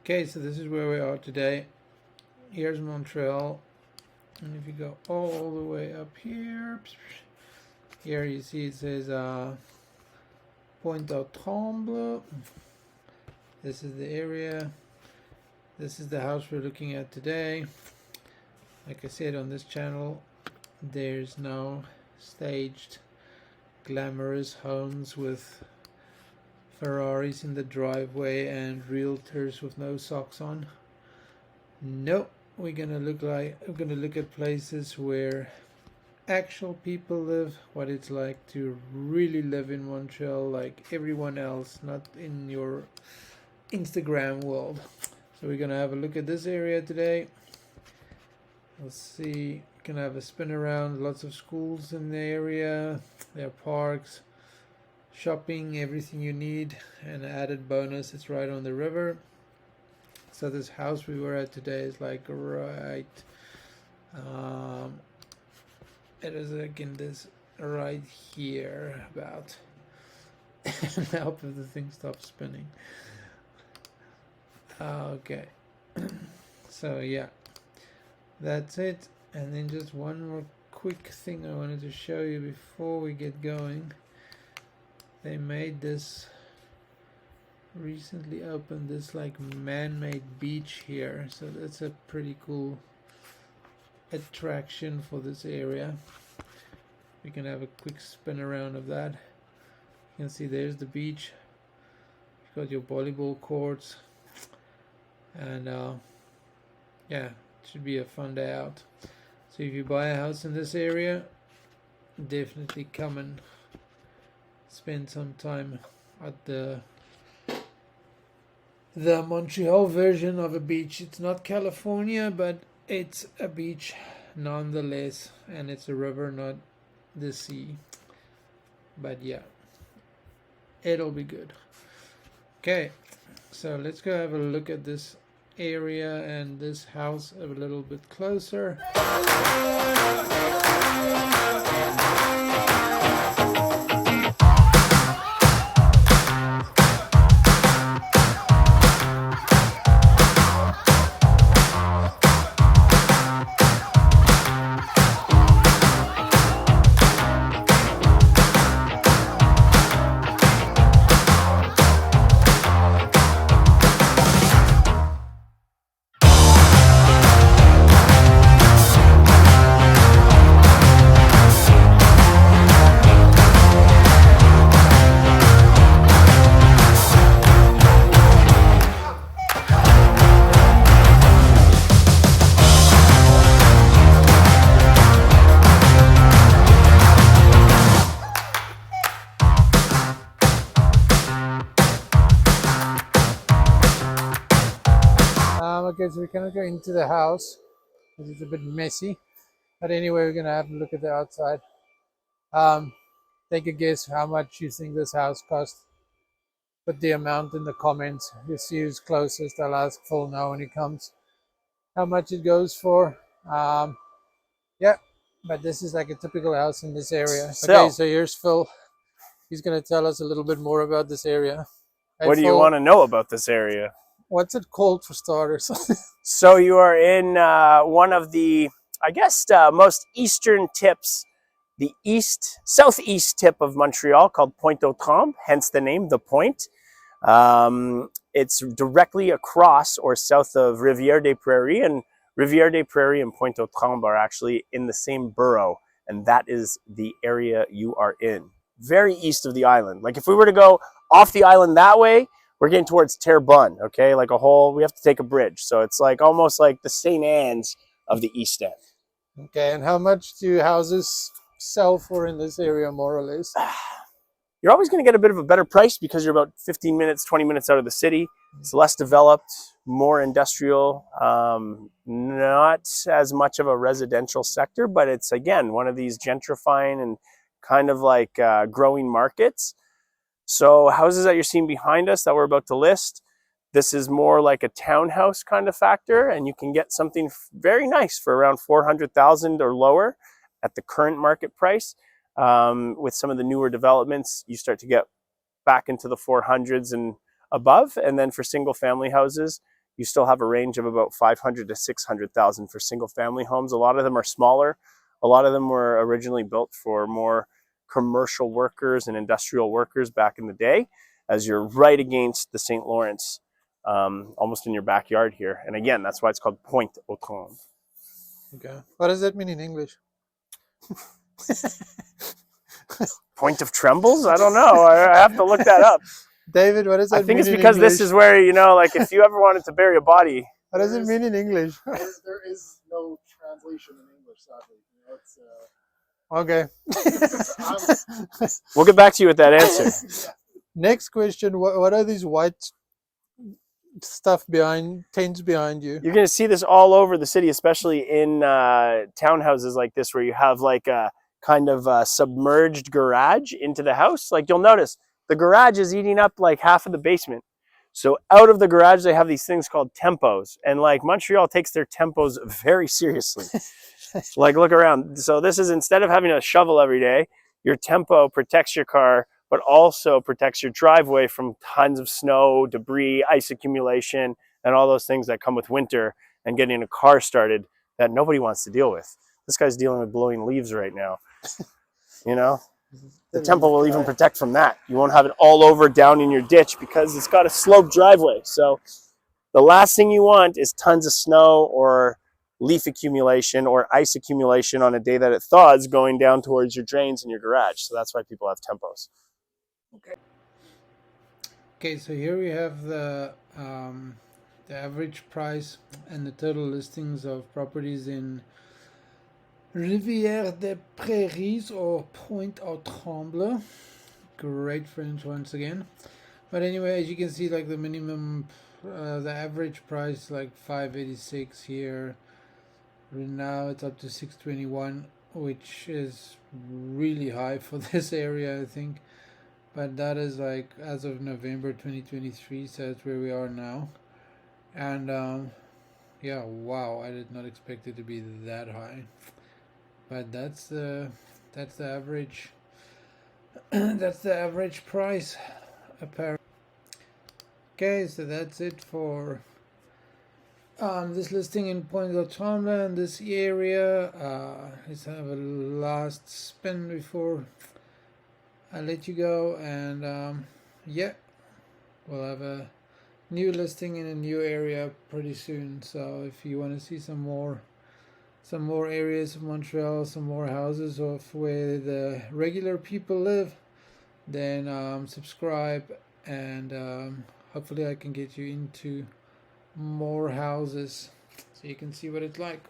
Okay, so this is where we are today. Here's Montreal, and if you go all the way up here, here you see it says Point Aux Trembles. This is the area. This is the house we're looking at today. Like I said, on this channel, there's no staged glamorous homes with Ferraris in the driveway and realtors with no socks on. Nope, we're gonna look at places where actual people live, what it's like to really live in Montreal like everyone else, not in your Instagram world. So we're gonna have a look at this area today. Let's see, we can have a spin around. Lots of schools in the area, there are parks, shopping, everything you need, and an added bonus, it's right on the river. So this house we were at today is like right, it is again this right here about. Now if the thing stops spinning. Okay, so yeah, that's it. And then just one more quick thing I wanted to show you before we get going. They made this, recently opened this like man-made beach here, so that's a pretty cool attraction for this area. We can have a quick spin around of that. You can see there's the beach. You've got your volleyball courts, and yeah, it should be a fun day out. So if you buy a house in this area, definitely come and spend some time at the Montreal version of a beach. It's not California, but it's a beach nonetheless, and it's a river, not the sea. But yeah, it'll be good. Okay, so let's go have a look at this area and this house a little bit closer. Okay, so we cannot go into the house because it's a bit messy. But anyway, we're gonna have a look at the outside. Take a guess how much you think this house cost. Put the amount in the comments. You'll see who's closest. I'll ask Phil now when he comes how much it goes for. Yeah, but this is like a typical house in this area. Okay, so here's Phil. He's gonna tell us a little bit more about this area. Hey, what do you Phil, want to know about this area? what's it called for starters? So you are in one of the, I guess, most eastern tips, the southeast tip of Montreal, called Point Aux Trembles, hence the name, the Point. It's directly across or south of Rivière des Prairies, and Rivière des Prairies and Point Aux Trembles are actually in the same borough, and that is the area you are in, very east of the island. Like if we were to go off the island that way, we're getting towards Terrebonne, okay? Like we have to take a bridge. So it's like almost like the St. Anne's of the East End. Okay, and how much do houses sell for in this area, more or less? You're always going to get a bit of a better price because you're about 15 minutes, 20 minutes out of the city. It's less developed, more industrial, not as much of a residential sector, but it's, again, one of these gentrifying and kind of like growing markets. So houses that you're seeing behind us that we're about to list, this is more like a townhouse kind of factor, and you can get something very nice for around $400,000 or lower at the current market price. With some of the newer developments, you start to get back into the 400s and above. And then for single family houses, you still have a range of about 500 to 600,000 for single family homes. A lot of them are smaller. A lot of them were originally built for more commercial workers and industrial workers back in the day, as you're right against the St. Lawrence, almost in your backyard here. And again, that's why it's called Point Aux Trembles. Okay. What does that mean in English? Point of Trembles? I don't know. I have to look that up. David, what does that mean? I think it's in because English? this is where, you know, like if you ever wanted to bury a body. What does it mean in English? There is no translation in English, sadly. You know, it's, Okay. We'll get back to you with that answer. Next question. What are these white stuff tents behind you? You're going to see this all over the city, especially in townhouses like this, where you have like a kind of submerged garage into the house. Like you'll notice the garage is eating up like half of the basement. So out of the garage, they have these things called tempos. And like Montreal takes their tempos very seriously. Like look around. So this is, instead of having a shovel every day, your tempo protects your car, but also protects your driveway from tons of snow, debris, ice accumulation, and all those things that come with winter and getting a car started that nobody wants to deal with. This guy's dealing with blowing leaves right now. You know, the tempo will even protect from that. You won't have it all over down in your ditch because it's got a sloped driveway. So the last thing you want is tons of snow or leaf accumulation or ice accumulation on a day that it thaws going down towards your drains in your garage. So that's why people have tempos. Okay, so here we have the average price and the total listings of properties in Rivière des Prairies or Point Aux Trembles. Great French once again. But anyway, as you can see, like the minimum, the average price like $586 here. Right now it's up to $621, which is really high for this area, I think. But that is like as of November 2023, so that's where we are now. And yeah, wow, I did not expect it to be that high. But that's the average. That's the average price, apparently. Okay, so that's it for this listing in Point Aux Trembles in this area. Let's have a last spin before I let you go, and yeah, we'll have a new listing in a new area pretty soon. So if you want to see some more areas of Montreal, some more houses of where the regular people live, then subscribe, and hopefully I can get you into more houses so you can see what it's like.